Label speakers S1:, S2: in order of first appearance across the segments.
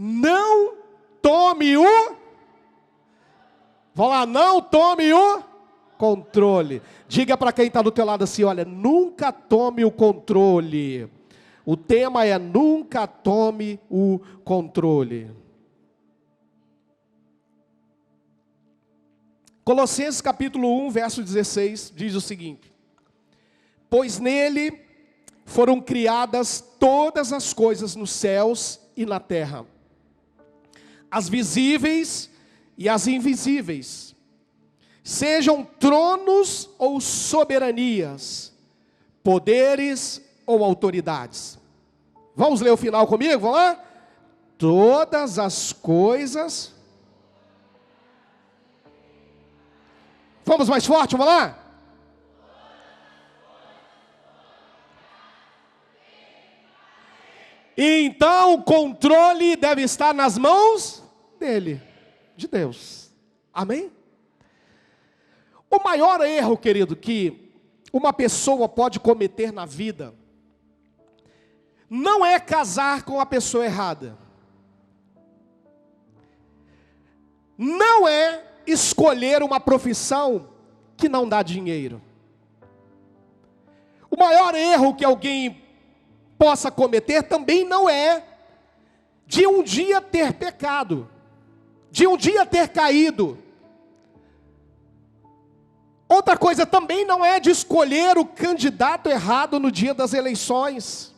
S1: não tome o... Vamos lá, não tome o controle. Diga para quem está do teu lado assim, olha, nunca tome o controle. O tema é nunca tome o controle. Colossenses capítulo 1, verso 16, diz o seguinte: pois nele foram criadas todas as coisas nos céus e na terra, as visíveis e as invisíveis, sejam tronos ou soberanias, poderes ou autoridades. Vamos ler o final comigo? Vamos lá? Todas as coisas... Vamos mais forte, vamos lá? Então o controle deve estar nas mãos dele, de Deus. Amém? O maior erro, querido, que uma pessoa pode cometer na vida, não é casar com a pessoa errada. Não é escolher uma profissão que não dá dinheiro. O maior erro que alguém possa cometer também não é de um dia ter pecado, de um dia ter caído. Outra coisa também não é de escolher o candidato errado no dia das eleições.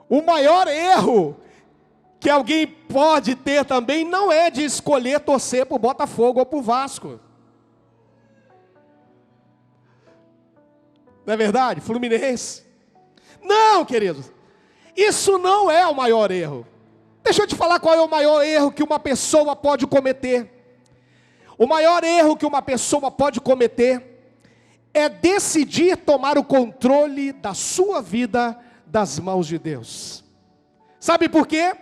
S1: O maior erro que alguém pode ter também não é de escolher torcer para o Botafogo ou para o Vasco. Não é verdade? Fluminense. Não, queridos. Isso não é o maior erro. Deixa eu te falar qual é o maior erro que uma pessoa pode cometer. O maior erro que uma pessoa pode cometer é decidir tomar o controle da sua vida das mãos de Deus. Sabe por quê?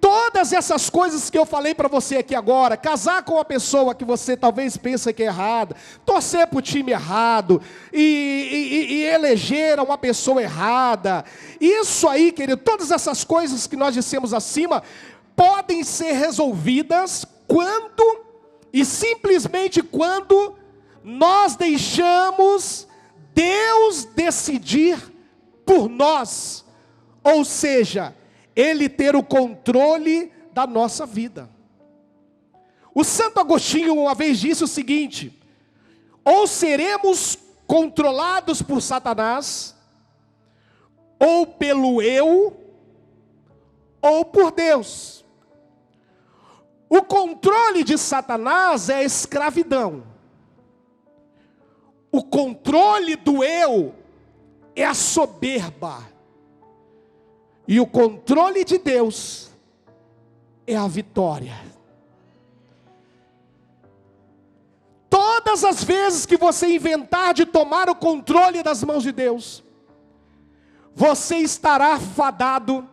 S1: Todas essas coisas que eu falei para você aqui agora, casar com uma pessoa que você talvez pense que é errada, torcer para o time errado, e eleger uma pessoa errada, isso aí, querido, todas essas coisas que nós dissemos acima, podem ser resolvidas quando, e simplesmente quando, nós deixamos Deus decidir por nós, ou seja, Ele ter o controle da nossa vida. O Santo Agostinho uma vez disse o seguinte: ou seremos controlados por Satanás, ou pelo eu, ou por Deus. O controle de Satanás é a escravidão. O controle do eu é a soberba. E o controle de Deus é a vitória. Todas as vezes que você inventar de tomar o controle das mãos de Deus, você estará fadado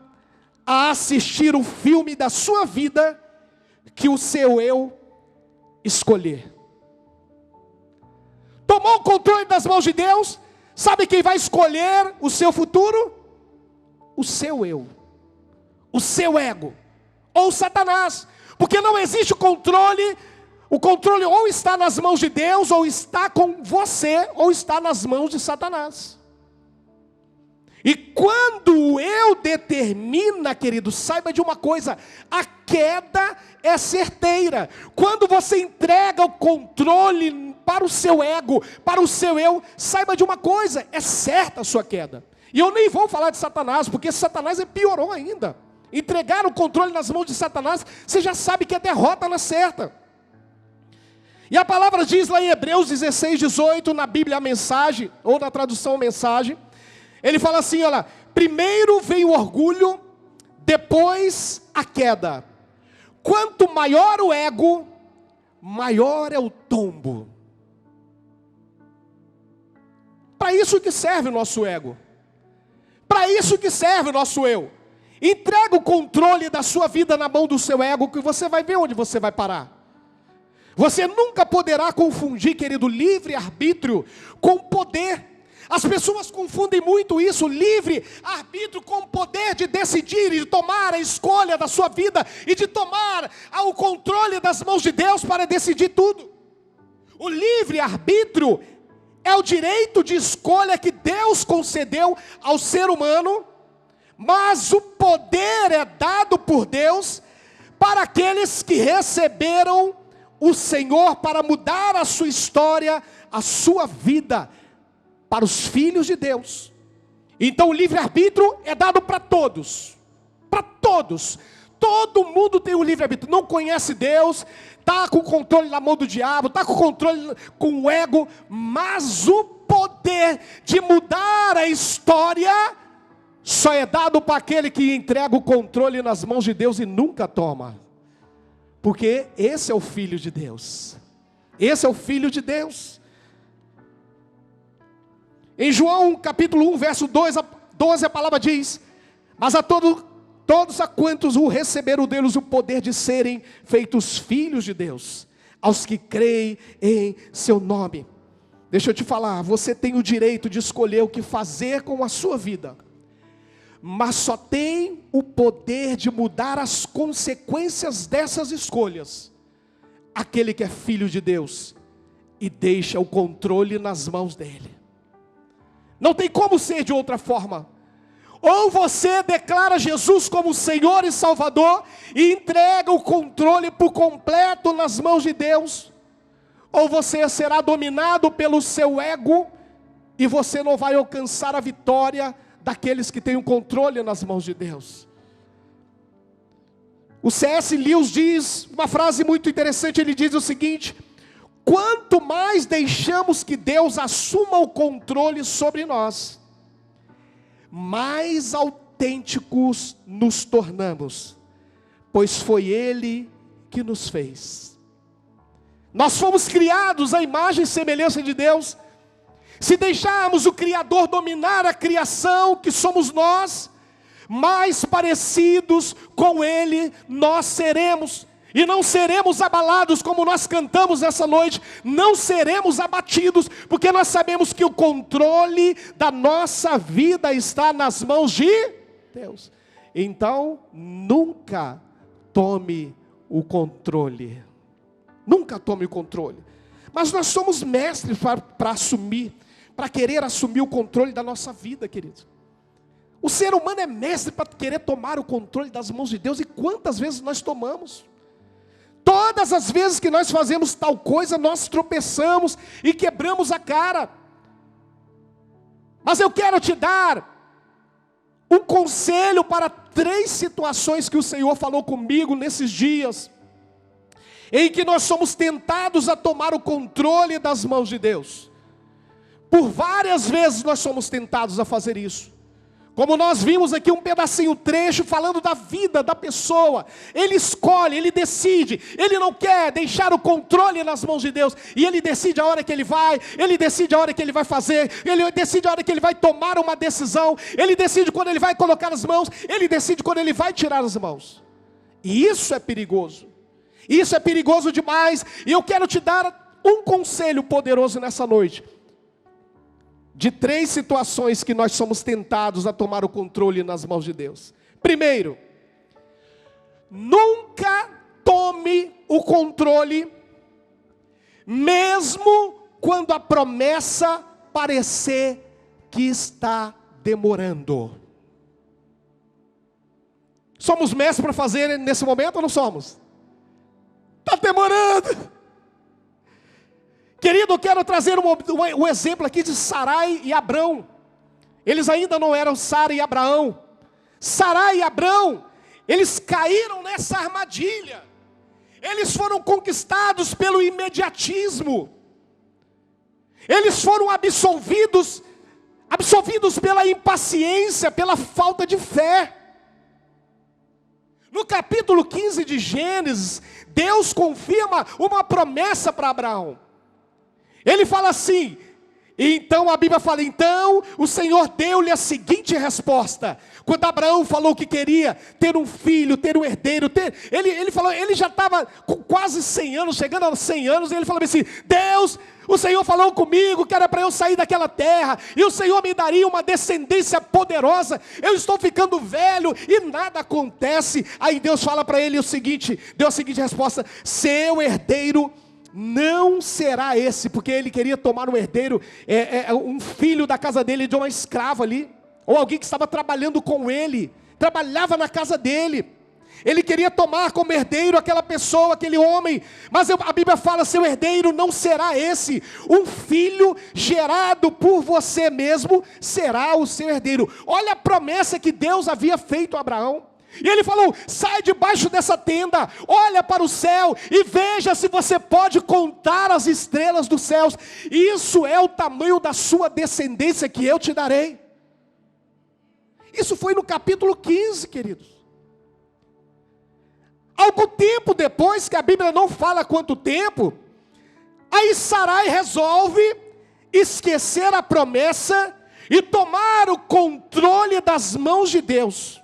S1: a assistir o filme da sua vida que o seu eu escolher. Tomou o controle das mãos de Deus, sabe quem vai escolher o seu futuro? O seu eu, o seu ego, ou Satanás, porque não existe o controle ou está nas mãos de Deus, ou está com você, ou está nas mãos de Satanás. E quando o eu determina, querido, saiba de uma coisa, a queda é certeira. Quando você entrega o controle para o seu ego, para o seu eu, saiba de uma coisa, é certa a sua queda. E eu nem vou falar de Satanás, porque Satanás piorou ainda. Entregar o controle nas mãos de Satanás, você já sabe que a derrota não é certa. E a palavra diz lá em Hebreus 16, 18, na Bíblia a Mensagem, ou na tradução Mensagem, ele fala assim, olha, primeiro vem o orgulho, depois a queda. Quanto maior o ego, maior é o tombo. Para isso que serve o nosso ego. Para isso que serve o nosso eu. Entrega o controle da sua vida na mão do seu ego, que você vai ver onde você vai parar. Você nunca poderá confundir, querido, livre-arbítrio com poder. As pessoas confundem muito isso, livre arbítrio, com o poder de decidir e de tomar a escolha da sua vida e de tomar o controle das mãos de Deus para decidir tudo. O livre arbítrio é o direito de escolha que Deus concedeu ao ser humano, mas o poder é dado por Deus para aqueles que receberam o Senhor para mudar a sua história, a sua vida, para os filhos de Deus. Então o livre-arbítrio é dado para todos. Para todos. Todo mundo tem o livre-arbítrio. Não conhece Deus, está com o controle na mão do diabo, está com o controle com o ego, mas o poder de mudar a história só é dado para aquele que entrega o controle nas mãos de Deus e nunca toma. Porque esse é o Filho de Deus. Esse é o Filho de Deus. Em João capítulo 1, verso 12, a palavra diz: mas a todos a quantos o receberam deles o poder de serem feitos filhos de Deus, aos que creem em seu nome. Deixa eu te falar, você tem o direito de escolher o que fazer com a sua vida, mas só tem o poder de mudar as consequências dessas escolhas aquele que é filho de Deus e deixa o controle nas mãos dele. Não tem como ser de outra forma. Ou você declara Jesus como Senhor e Salvador e entrega o controle por completo nas mãos de Deus, ou você será dominado pelo seu ego e você não vai alcançar a vitória daqueles que têm o controle nas mãos de Deus. O C.S. Lewis diz uma frase muito interessante, ele diz o seguinte: quanto mais deixamos que Deus assuma o controle sobre nós, mais autênticos nos tornamos, pois foi Ele que nos fez. Nós fomos criados à imagem e semelhança de Deus. Se deixarmos o Criador dominar a criação, que somos nós, mais parecidos com Ele nós seremos. E não seremos abalados, como nós cantamos essa noite, não seremos abatidos, porque nós sabemos que o controle da nossa vida está nas mãos de Deus. Então, nunca tome o controle. Nunca tome o controle. Mas nós somos mestres para assumir, para querer assumir o controle da nossa vida, querido. O ser humano é mestre para querer tomar o controle das mãos de Deus, e quantas vezes nós tomamos? Todas as vezes que nós fazemos tal coisa, nós tropeçamos e quebramos a cara. Mas eu quero te dar um conselho para 3 situações que o Senhor falou comigo nesses dias, em que nós somos tentados a tomar o controle das mãos de Deus. Por várias vezes nós somos tentados a fazer isso. Como nós vimos aqui um pedacinho, trecho falando da vida da pessoa. Ele escolhe, ele decide. Ele não quer deixar o controle nas mãos de Deus. E ele decide a hora que ele vai. Ele decide a hora que ele vai fazer. Ele decide a hora que ele vai tomar uma decisão. Ele decide quando ele vai colocar as mãos. Ele decide quando ele vai tirar as mãos. E isso é perigoso. Isso é perigoso demais. E eu quero te dar um conselho poderoso nessa noite. De 3 situações que nós somos tentados a tomar o controle nas mãos de Deus. Primeiro, nunca tome o controle, mesmo quando a promessa parecer que está demorando. Somos mestres para fazer nesse momento ou não somos? Está demorando. Querido, eu quero trazer um exemplo aqui de Sarai e Abrão. Eles ainda não eram Sara e Abraão. Sarai e Abrão, eles caíram nessa armadilha. Eles foram conquistados pelo imediatismo. Eles foram absolvidos pela impaciência, pela falta de fé. No capítulo 15 de Gênesis, Deus confirma uma promessa para Abraão. Ele fala assim: E então a Bíblia fala, então o Senhor deu-lhe a seguinte resposta. Quando Abraão falou que queria ter um filho, ter um herdeiro, ele falou, ele já estava com quase 100 anos, chegando aos 100 anos, e ele falou assim, Deus, o Senhor falou comigo que era para eu sair daquela terra, e o Senhor me daria uma descendência poderosa, eu estou ficando velho, e nada acontece. Aí Deus fala para ele o seguinte, deu a seguinte resposta, seu herdeiro não será esse, porque ele queria tomar um herdeiro, um filho da casa dele, de uma escrava ali, ou alguém que estava trabalhando com ele, trabalhava na casa dele, ele queria tomar como herdeiro aquela pessoa, aquele homem, mas a Bíblia fala, seu herdeiro não será esse, um filho gerado por você mesmo, será o seu herdeiro. Olha a promessa que Deus havia feito a Abraão, e ele falou, sai debaixo dessa tenda, olha para o céu e veja se você pode contar as estrelas dos céus, isso é o tamanho da sua descendência que eu te darei. Isso foi no capítulo 15, queridos. Algum tempo depois, que a Bíblia não fala quanto tempo, aí Sarai resolve esquecer a promessa e tomar o controle das mãos de Deus.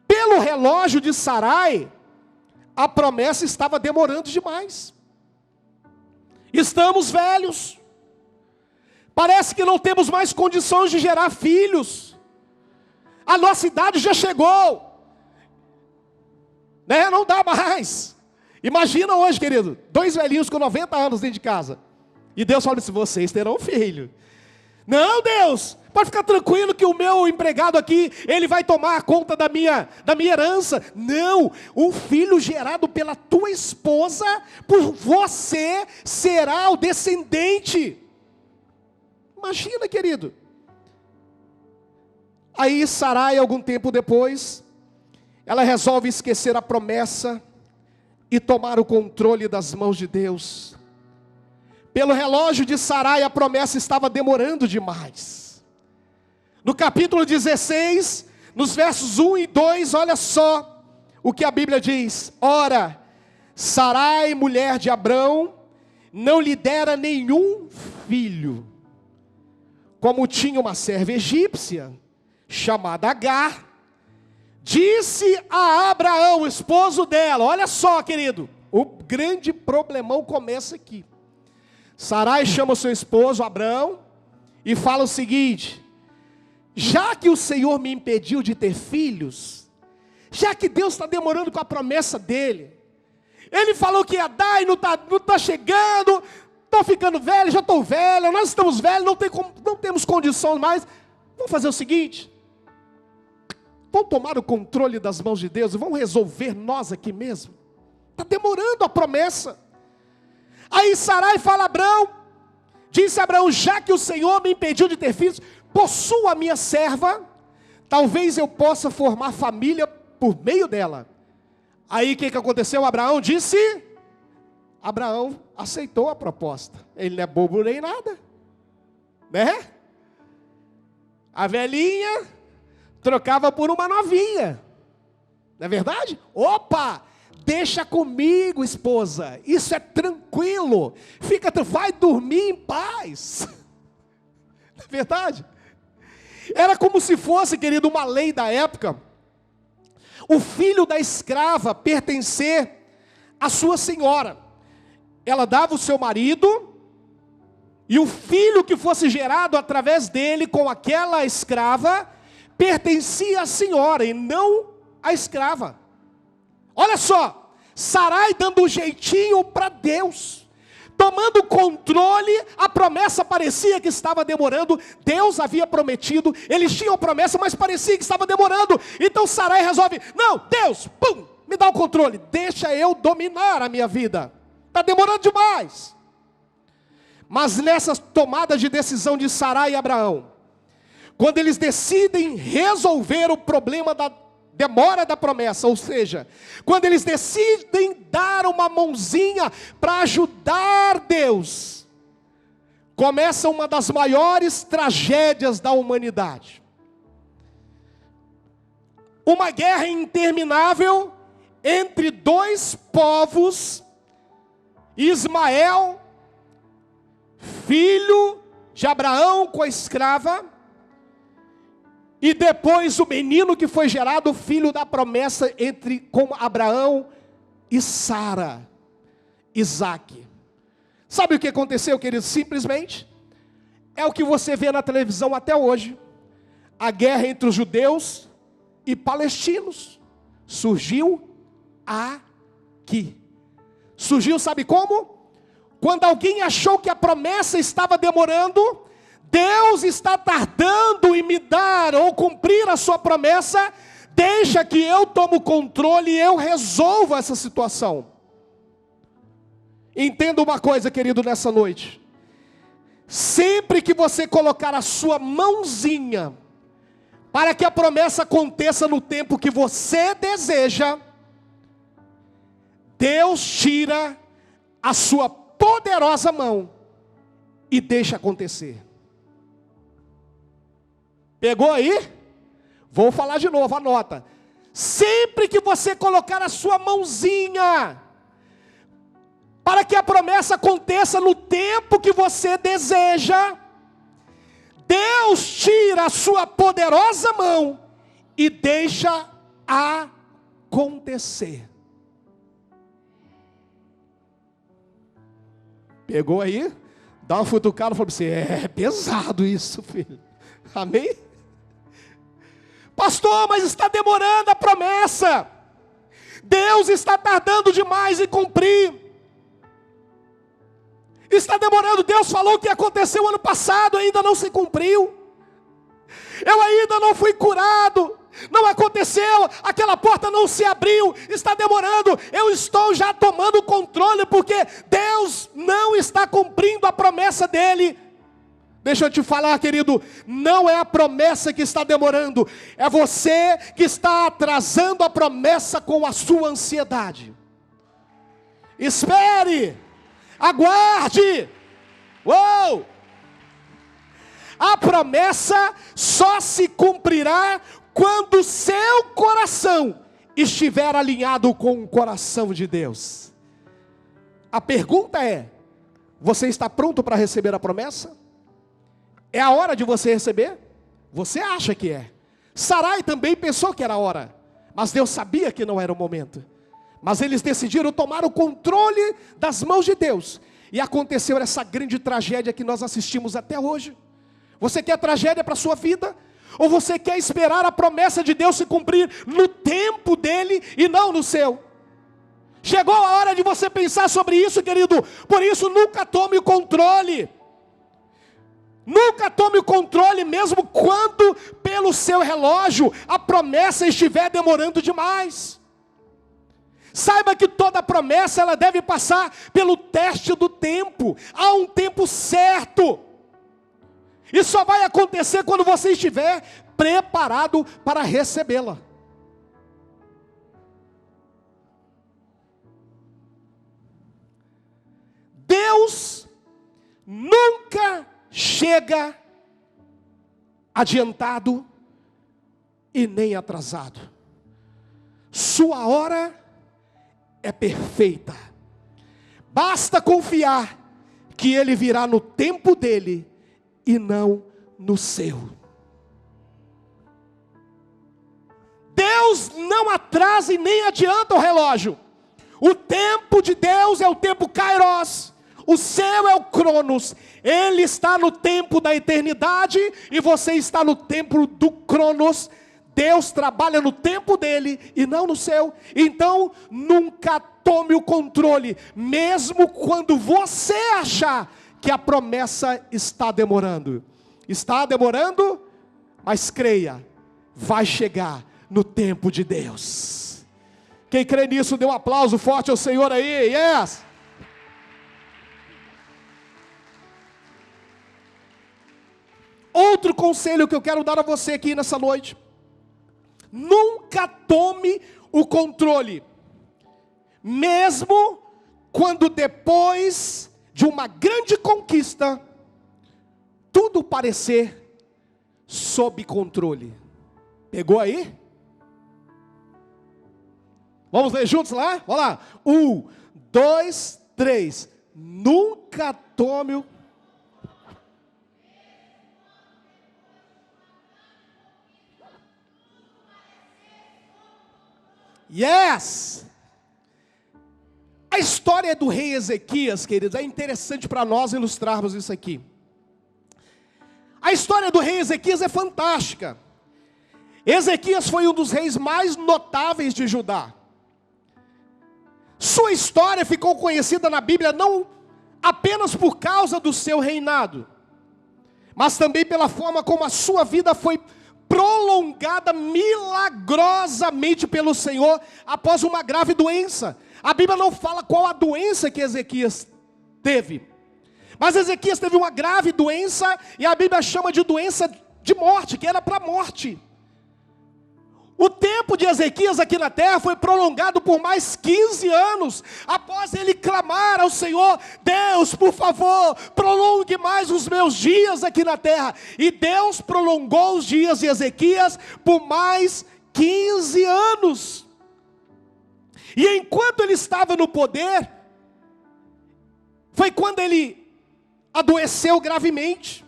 S1: Pelo relógio de Sarai, a promessa estava demorando demais. Estamos velhos. Parece que não temos mais condições de gerar filhos. A nossa idade já chegou. Né? Não dá mais. Imagina hoje, querido, 2 velhinhos com 90 anos dentro de casa. E Deus fala assim, vocês terão filho. Não, Deus, pode ficar tranquilo que o meu empregado aqui, ele vai tomar conta da minha herança. Não, um filho gerado pela tua esposa, por você, será o descendente. Imagina, querido. Aí Sarai, algum tempo depois, ela resolve esquecer a promessa e tomar o controle das mãos de Deus. Pelo relógio de Sarai, a promessa estava demorando demais. No capítulo 16, nos versos 1 e 2, olha só o que a Bíblia diz. Ora, Sarai, mulher de Abrão, não lhe dera nenhum filho, como tinha uma serva egípcia, chamada Agar, disse a Abraão, o esposo dela, olha só, querido, o grande problemão começa aqui. Sarai chama o seu esposo, Abrão, e fala o seguinte, já que o Senhor me impediu de ter filhos, já que Deus está demorando com a promessa dele, ele falou que ia dar e não está chegando, estou ficando velho, já estou velho, nós estamos velhos, não temos condições mais, vamos fazer o seguinte, vamos tomar o controle das mãos de Deus e vamos resolver nós aqui mesmo, está demorando a promessa. Aí Sarai fala a Abrão, disse a Abrão, já que o Senhor me impediu de ter filhos, possua a minha serva, talvez eu possa formar família por meio dela. Aí o que aconteceu? Abraão disse, Abraão aceitou a proposta, ele não é bobo nem nada, né? A velhinha trocava por uma novinha, não é verdade? Opa! Deixa comigo, esposa, isso é tranquilo, vai dormir em paz, não é verdade? Era como se fosse, querido, uma lei da época, o filho da escrava pertencer à sua senhora, ela dava o seu marido, e o filho que fosse gerado através dele com aquela escrava, pertencia à senhora e não à escrava. Olha só, Sarai dando um jeitinho para Deus, tomando controle, a promessa parecia que estava demorando, Deus havia prometido, eles tinham promessa, mas parecia que estava demorando, então Sarai resolve, não, Deus, pum, me dá o controle, deixa eu dominar a minha vida, está demorando demais. Mas nessa tomada de decisão de Sarai e Abraão, quando eles decidem resolver o problema da demora da promessa, ou seja, quando eles decidem dar uma mãozinha para ajudar Deus, começa uma das maiores tragédias da humanidade. Uma guerra interminável entre dois povos, Ismael, filho de Abraão com a escrava, e depois o menino que foi gerado, filho da promessa com Abraão e Sara, Isaque. Sabe o que aconteceu, querido? Simplesmente é o que você vê na televisão até hoje. A guerra entre os judeus e palestinos surgiu aqui. Surgiu, sabe como? Quando alguém achou que a promessa estava demorando, Deus está tardando em me dar ou cumprir a sua promessa, deixa que eu tomo o controle e eu resolvo essa situação. Entenda uma coisa, querido, nessa noite. Sempre que você colocar a sua mãozinha para que a promessa aconteça no tempo que você deseja, Deus tira a sua poderosa mão e deixa acontecer. Pegou aí? Vou falar de novo, anota. Sempre que você colocar a sua mãozinha para que a promessa aconteça no tempo que você deseja, Deus tira a sua poderosa mão e deixa acontecer. Pegou aí? Dá uma futucada e falou para você: é pesado isso, filho. Amém? Pastor, mas está demorando a promessa. Deus está tardando demais em cumprir. Está demorando. Deus falou que aconteceu ano passado, ainda não se cumpriu. Eu ainda não fui curado. Não aconteceu, aquela porta não se abriu, está demorando. Eu estou já tomando controle, porque Deus não está cumprindo a promessa dele. Deixa eu te falar, querido, não é a promessa que está demorando, é você que está atrasando a promessa com a sua ansiedade. Espere, aguarde. Uou! A promessa só se cumprirá quando o seu coração estiver alinhado com o coração de Deus. A pergunta é: você está pronto para receber a promessa? É a hora de você receber? Você acha que é. Sarai também pensou que era a hora, mas Deus sabia que não era o momento. Mas eles decidiram tomar o controle das mãos de Deus, e aconteceu essa grande tragédia que nós assistimos até hoje. Você quer tragédia para a sua vida? Ou você quer esperar a promessa de Deus se cumprir no tempo dele e não no seu? Chegou a hora de você pensar sobre isso, querido. Por isso, nunca tome o controle. Nunca tome o controle, mesmo quando pelo seu relógio a promessa estiver demorando demais. Saiba que toda promessa ela deve passar pelo teste do tempo. Há um tempo certo. Isso só vai acontecer quando você estiver preparado para recebê-la. Deus nunca chega adiantado e nem atrasado. Sua hora é perfeita. Basta confiar que Ele virá no tempo dele e não no seu. Deus não atrasa e nem adianta o relógio. O tempo de Deus é o tempo Kairos. O seu é o Cronos. Ele está no tempo da eternidade e você está no tempo do Cronos. Deus trabalha no tempo dele e não no seu. Então nunca tome o controle, mesmo quando você achar que a promessa está demorando. Está demorando, mas creia, vai chegar no tempo de Deus. Quem crê nisso, dê um aplauso forte ao Senhor aí. Yes! Outro conselho que eu quero dar a você aqui nessa noite: nunca tome o controle, mesmo quando depois de uma grande conquista, tudo parecer sob controle. Pegou aí? Vamos ler juntos lá? Vamos lá. 1, 2, 3. Nunca tome o... Yes! A história do rei Ezequias, queridos, é interessante para nós ilustrarmos isso aqui. A história do rei Ezequias é fantástica. Ezequias foi um dos reis mais notáveis de Judá. Sua história ficou conhecida na Bíblia não apenas por causa do seu reinado, mas também pela forma como a sua vida foi prolongada milagrosamente pelo Senhor após uma grave doença. A Bíblia não fala qual a doença que Ezequias teve, mas Ezequias teve uma grave doença, e a Bíblia chama de doença de morte, que era para a morte. O tempo de Ezequias aqui na terra foi prolongado por mais 15 anos, após ele clamar ao Senhor: Deus, por favor, prolongue mais os meus dias aqui na terra. E Deus prolongou os dias de Ezequias por mais 15 anos. E enquanto ele estava no poder, foi quando ele adoeceu gravemente.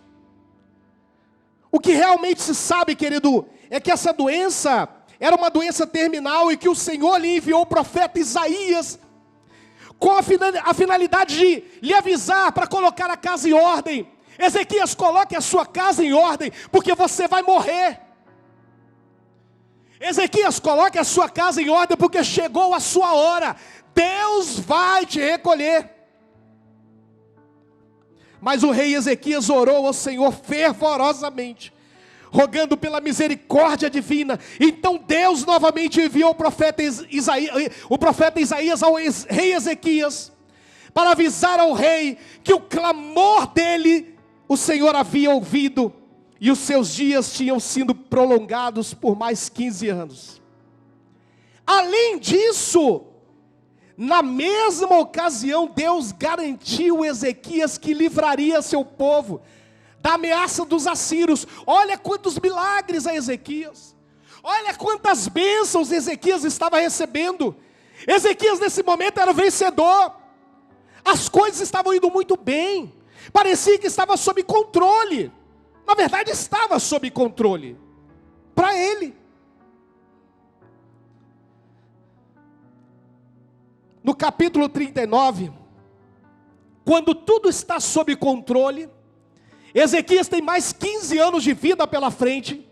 S1: O que realmente se sabe, querido, é que essa doença era uma doença terminal, e que o Senhor lhe enviou o profeta Isaías com a finalidade de lhe avisar para colocar a casa em ordem. Ezequias, coloque a sua casa em ordem, porque você vai morrer. Ezequias, coloque a sua casa em ordem, porque chegou a sua hora. Deus vai te recolher. Mas o rei Ezequias orou ao Senhor fervorosamente, rogando pela misericórdia divina. Então Deus novamente enviou o profeta Isaías ao rei Ezequias, para avisar ao rei que o clamor dele o Senhor havia ouvido, e os seus dias tinham sido prolongados por mais 15 anos. Além disso, na mesma ocasião, Deus garantiu a Ezequias que livraria seu povo da ameaça dos assírios. Olha quantos milagres a Ezequias, olha quantas bênçãos Ezequias estava recebendo. Ezequias nesse momento era vencedor, as coisas estavam indo muito bem, parecia que estava sob controle. Na verdade estava sob controle, para ele. No capítulo 39, quando tudo está sob controle, Ezequias tem mais 15 anos de vida pela frente.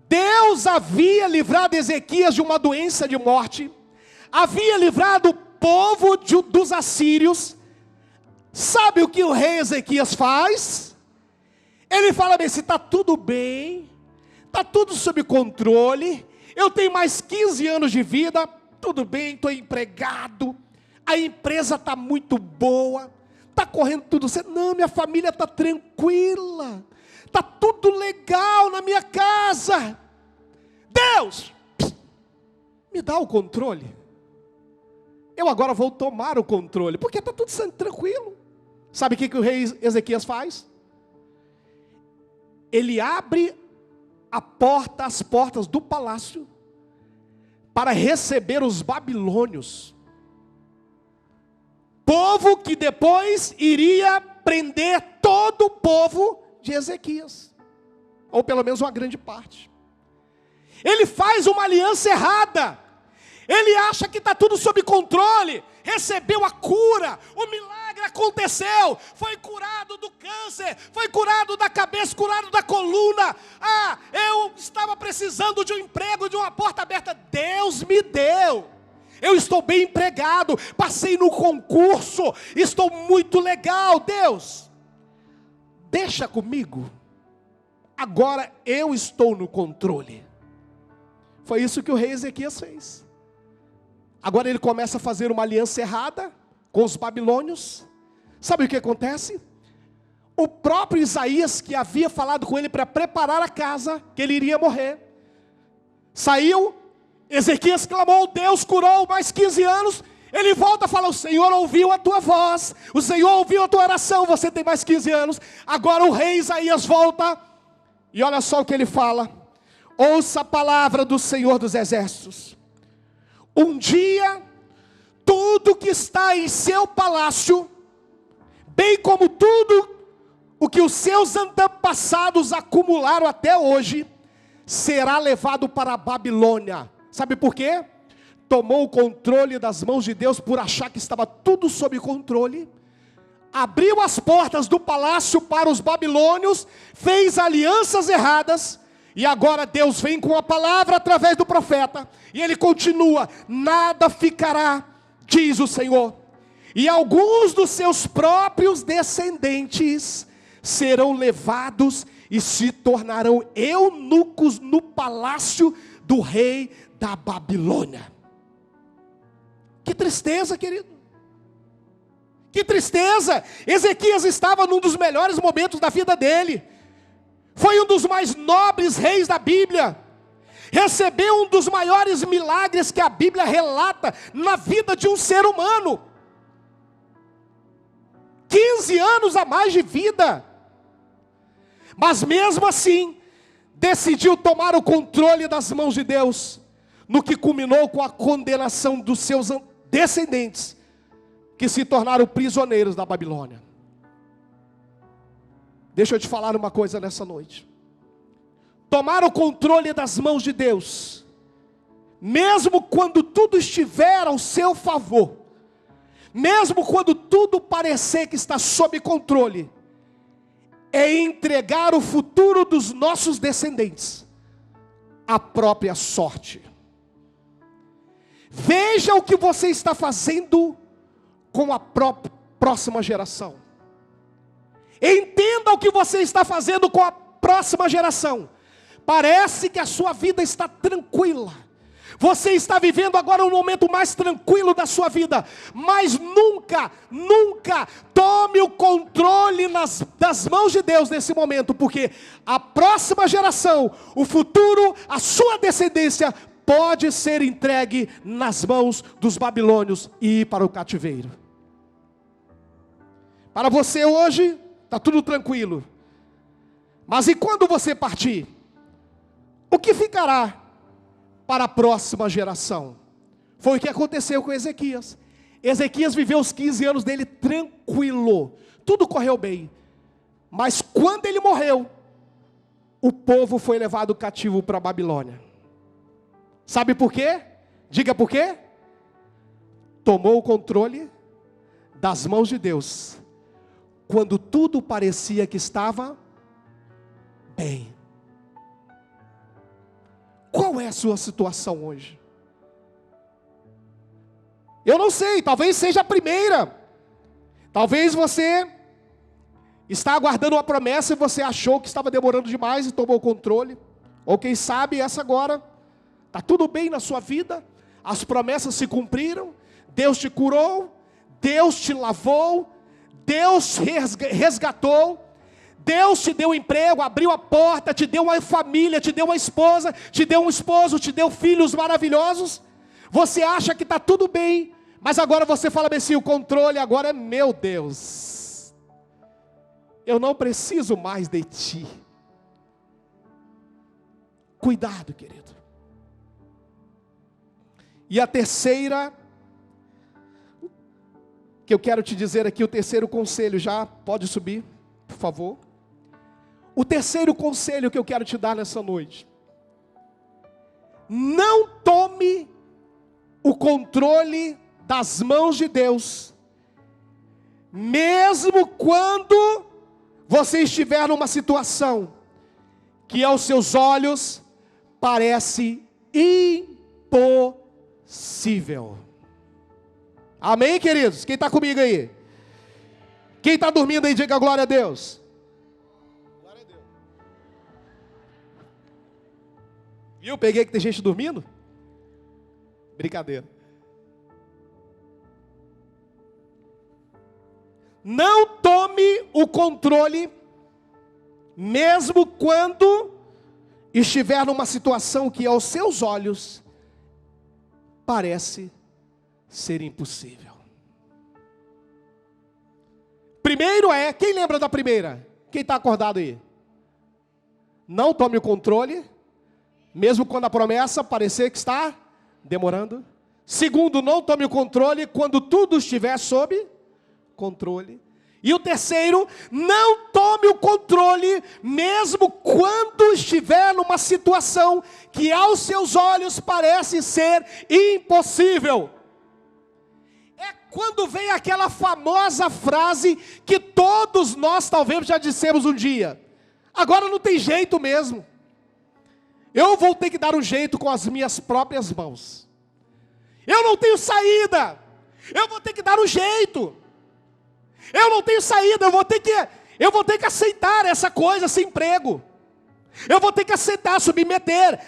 S1: Deus havia livrado Ezequias de uma doença de morte, havia livrado o povo dos assírios. Sabe o que o rei Ezequias faz? Ele fala bem, se está tudo bem, está tudo sob controle, eu tenho mais 15 anos de vida, tudo bem, estou empregado, a empresa está muito boa, está correndo tudo certo. Não, minha família está tranquila, está tudo legal na minha casa. Deus, me dá o controle. Eu agora vou tomar o controle, porque está tudo sendo tranquilo. Sabe o que o rei Ezequias faz? Ele abre as portas do palácio para receber os babilônios, povo que depois iria prender todo o povo de Ezequias, ou pelo menos uma grande parte. Ele faz uma aliança errada, ele acha que está tudo sob controle, recebeu a cura, o milagre aconteceu, foi curado do câncer, foi curado da cabeça, curado da coluna. Eu estava precisando de um emprego, de uma porta aberta, Deus me deu. Eu estou bem empregado, passei no concurso, estou muito legal. Deus, deixa comigo, agora eu estou no controle. Foi isso que o rei Ezequias fez. Agora ele começa a fazer uma aliança errada com os babilônios. Sabe o que acontece? O próprio Isaías, que havia falado com ele para preparar a casa, que ele iria morrer, saiu. Ezequias clamou, Deus curou mais 15 anos. Ele volta e fala, o Senhor ouviu a tua voz, o Senhor ouviu a tua oração, você tem mais 15 anos. Agora o rei Isaías volta, e olha só o que ele fala: ouça a palavra do Senhor dos exércitos. Um dia, tudo que está em seu palácio, bem como tudo o que os seus antepassados acumularam até hoje, será levado para a Babilônia. Sabe por quê? tomou o controle das mãos de Deus por achar que estava tudo sob controle, abriu as portas do palácio para os babilônios, fez alianças erradas, e agora Deus vem com a palavra através do profeta, e ele continua: nada ficará, diz o Senhor, e alguns dos seus próprios descendentes serão levados e se tornarão eunucos no palácio do rei da Babilônia. Que tristeza, querido. Que tristeza. Ezequias estava num dos melhores momentos da vida dele. Foi um dos mais nobres reis da Bíblia. Recebeu um dos maiores milagres que a Bíblia relata na vida de um ser humano. 15 anos a mais de vida. Mas mesmo assim, decidiu tomar o controle das mãos de Deus, no que culminou com a condenação dos seus descendentes, que se tornaram prisioneiros da Babilônia. Deixa eu te falar uma coisa nessa noite. Tomar o controle das mãos de Deus, mesmo quando tudo estiver ao seu favor, mesmo quando tudo parecer que está sob controle, é entregar o futuro dos nossos descendentes à própria sorte. Veja o que você está fazendo com a próxima geração. Entenda o que você está fazendo com a próxima geração. Parece que a sua vida está tranquila. Você está vivendo agora um momento mais tranquilo da sua vida. Mas nunca, nunca tome o controle das mãos de Deus nesse momento. Porque a próxima geração, o futuro, a sua descendência pode ser entregue nas mãos dos babilônios e ir para o cativeiro. Para você hoje, está tudo tranquilo. Mas e quando você partir? O que ficará para a próxima geração? Foi o que aconteceu com Ezequias. Ezequias viveu os 15 anos dele tranquilo. Tudo correu bem. Mas quando ele morreu, o povo foi levado cativo para a Babilônia. Sabe por quê? Diga por quê? Tomou o controle das mãos de Deus, quando tudo parecia que estava bem. Qual é a sua situação hoje? Eu não sei, talvez seja a primeira. Talvez você está aguardando uma promessa e você achou que estava demorando demais e tomou o controle. Ou quem sabe essa agora, está tudo bem na sua vida, as promessas se cumpriram, Deus te curou, Deus te lavou, Deus resgatou, Deus te deu emprego, abriu a porta, te deu uma família, te deu uma esposa, te deu um esposo, te deu filhos maravilhosos. Você acha que está tudo bem, mas agora você fala assim: o controle agora é meu, Deus. Eu não preciso mais de ti. Cuidado, querido. E a terceira, que eu quero te dizer aqui, o terceiro conselho, já pode subir, por favor. O terceiro conselho que eu quero te dar nessa noite: não tome o controle das mãos de Deus, mesmo quando você estiver numa situação que aos seus olhos parece impossível. Amém, queridos? Quem está comigo aí? Quem está dormindo aí, diga glória a Deus. Glória a Deus. Viu? Peguei que tem gente dormindo? Brincadeira. Não tome o controle, mesmo quando estiver numa situação que aos seus olhos parece ser impossível. Primeiro quem lembra da primeira? Quem está acordado aí? Não tome o controle, mesmo quando a promessa parecer que está demorando. Segundo, não tome o controle quando tudo estiver sob controle. E o terceiro, não tome o controle, mesmo quando estiver numa situação que aos seus olhos parece ser impossível. É quando vem aquela famosa frase que todos nós talvez já dissemos um dia: agora não tem jeito mesmo. Eu vou ter que dar um jeito com as minhas próprias mãos. Eu não tenho saída. Eu vou ter que dar um jeito. Eu não tenho saída, eu vou ter que aceitar essa coisa, esse emprego. Eu vou ter que aceitar, submeter,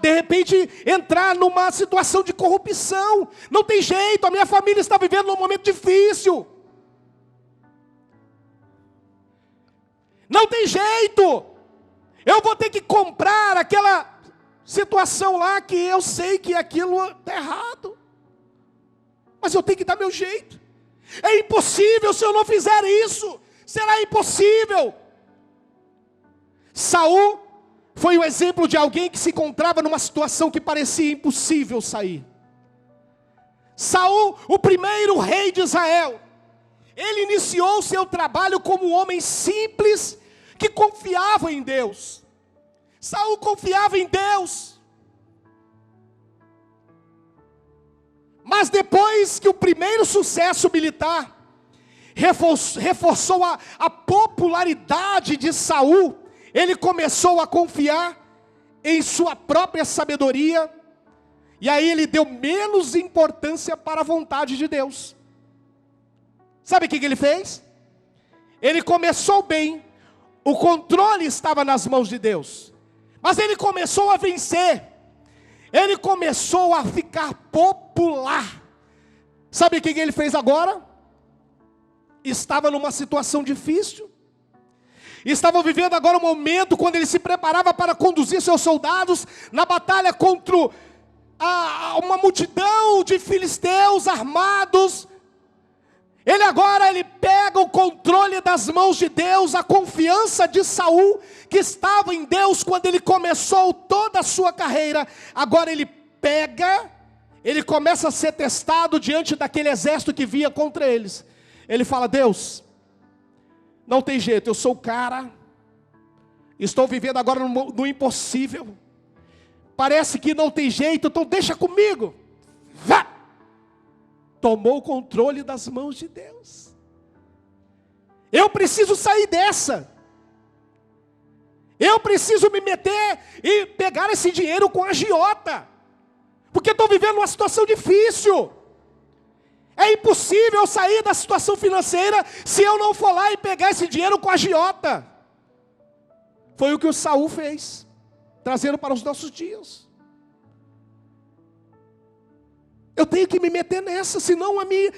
S1: de repente, entrar numa situação de corrupção. Não tem jeito, a minha família está vivendo num momento difícil. Não tem jeito. Eu vou ter que comprar aquela situação lá que eu sei que aquilo está errado. Mas eu tenho que dar meu jeito. É impossível se eu não fizer isso. Será impossível. Saul foi o exemplo de alguém que se encontrava numa situação que parecia impossível sair. Saul, o primeiro rei de Israel, ele iniciou o seu trabalho como um homem simples que confiava em Deus. Saul confiava em Deus. Mas depois que o primeiro sucesso militar reforçou a popularidade de Saul, ele começou a confiar em sua própria sabedoria, e aí ele deu menos importância para a vontade de Deus. Sabe o que ele fez? Ele começou bem, o controle estava nas mãos de Deus, mas ele começou a vencer. Ele começou a ficar popular. Sabe o que ele fez agora? Estava numa situação difícil. Estava vivendo agora um momento quando ele se preparava para conduzir seus soldados na batalha contra uma multidão de filisteus armados. Ele pega o controle das mãos de Deus, a confiança de Saul, que estava em Deus quando ele começou toda a sua carreira. Agora ele começa a ser testado diante daquele exército que vinha contra eles. Ele fala: Deus, não tem jeito, eu sou o cara, estou vivendo agora no impossível, parece que não tem jeito, então deixa comigo. Vá! Tomou o controle das mãos de Deus. Eu preciso sair dessa. Eu preciso me meter e pegar esse dinheiro com a agiota, porque estou vivendo uma situação difícil. É impossível eu sair da situação financeira se eu não for lá e pegar esse dinheiro com a agiota. Foi o que o Saul fez, trazendo para os nossos dias. Eu tenho que me meter nessa, senão a minha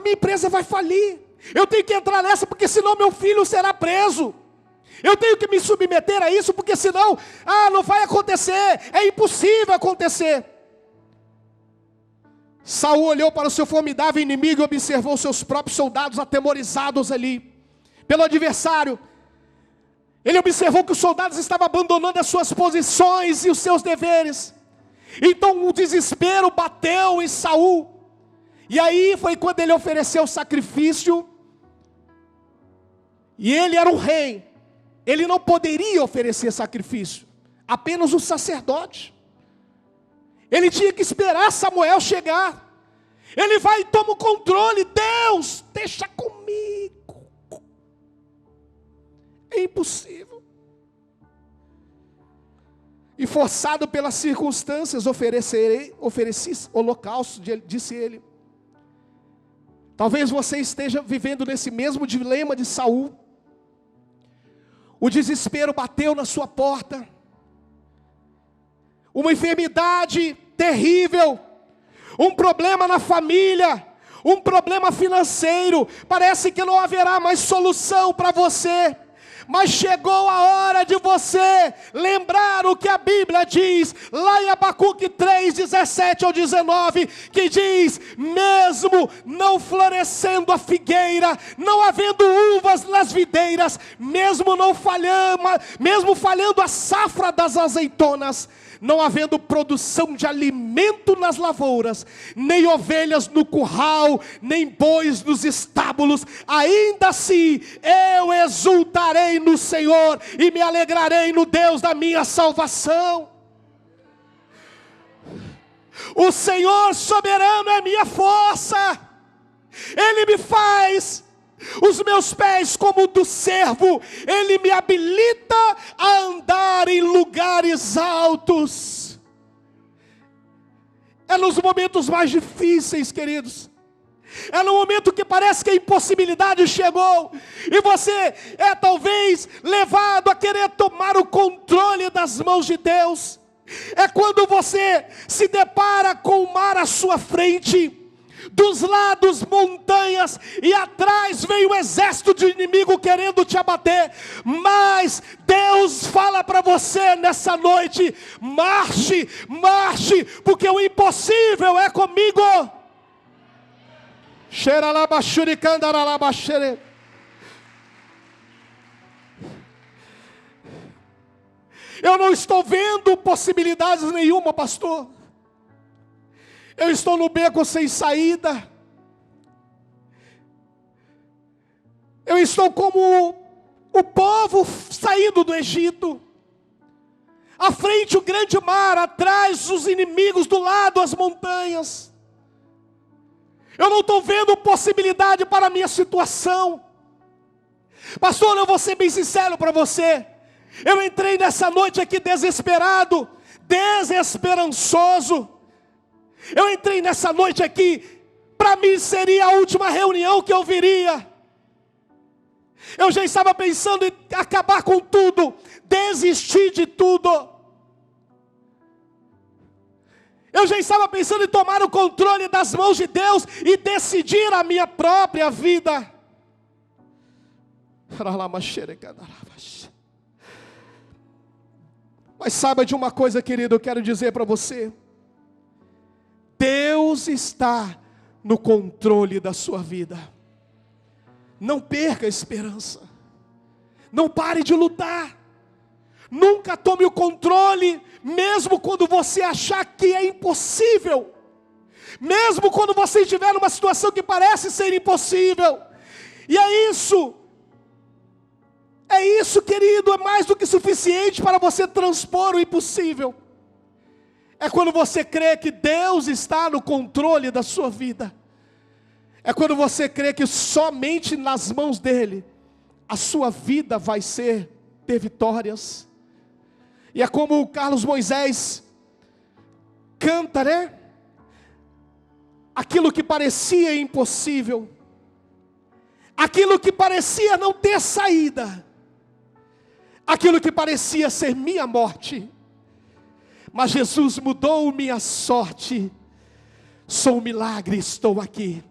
S1: empresa vai falir. Eu tenho que entrar nessa, porque senão meu filho será preso. Eu tenho que me submeter a isso, porque senão, não vai acontecer, é impossível acontecer. Saul olhou para o seu formidável inimigo e observou seus próprios soldados atemorizados ali, pelo adversário. Ele observou que os soldados estavam abandonando as suas posições e os seus deveres. Então o desespero bateu em Saul. E aí foi quando ele ofereceu o sacrifício. E ele era um rei. Ele não poderia oferecer sacrifício. Apenas o sacerdote. Ele tinha que esperar Samuel chegar. Ele vai e toma o controle. Deus, deixa comigo. É impossível. E forçado pelas circunstâncias, ofereci holocausto, disse ele. Talvez você esteja vivendo nesse mesmo dilema de Saul. O desespero bateu na sua porta. Uma enfermidade terrível. Um problema na família. Um problema financeiro. Parece que não haverá mais solução para você. Mas chegou a hora de você lembrar o que a Bíblia diz, lá em Abacuque 3, 17 ao 19, que diz: mesmo não florescendo a figueira, não havendo uvas nas videiras, mesmo falhando a safra das azeitonas, não havendo produção de alimento nas lavouras, nem ovelhas no curral, nem bois nos estábulos, ainda assim eu exultarei no Senhor e me alegrarei no Deus da minha salvação. O Senhor soberano é minha força, Ele me faz os meus pés como do servo, Ele me habilita a andar em lugares altos. É nos momentos mais difíceis, queridos, é no momento que parece que a impossibilidade chegou, e você é talvez levado a querer tomar o controle das mãos de Deus. É quando você se depara com o mar à sua frente, dos lados montanhas, e atrás vem um exército de inimigo querendo te abater, mas Deus fala para você nessa noite: marche, marche, porque o impossível é comigo. Eu não estou vendo possibilidades nenhuma, pastor. Eu estou no beco sem saída. Eu estou como o povo saindo do Egito. À frente o grande mar, atrás os inimigos, do lado as montanhas. Eu não estou vendo possibilidade para a minha situação. Pastor, eu vou ser bem sincero para você. Eu entrei nessa noite aqui desesperado, desesperançoso. Eu entrei nessa noite aqui, para mim seria a última reunião que eu viria. Eu já estava pensando em acabar com tudo, desistir de tudo. Eu já estava pensando em tomar o controle das mãos de Deus e decidir a minha própria vida. Mas saiba de uma coisa, querido, eu quero dizer para você: Deus está no controle da sua vida. Não perca a esperança. Não pare de lutar. Nunca tome o controle, mesmo quando você achar que é impossível. Mesmo quando você estiver numa situação que parece ser impossível. E é isso, querido, é mais do que suficiente para você transpor o impossível. É quando você crê que Deus está no controle da sua vida. É quando você crê que somente nas mãos dEle a sua vida vai ter vitórias. E é como o Carlos Moisés canta, né? Aquilo que parecia impossível, aquilo que parecia não ter saída, aquilo que parecia ser minha morte, mas Jesus mudou minha sorte. Sou um milagre, estou aqui.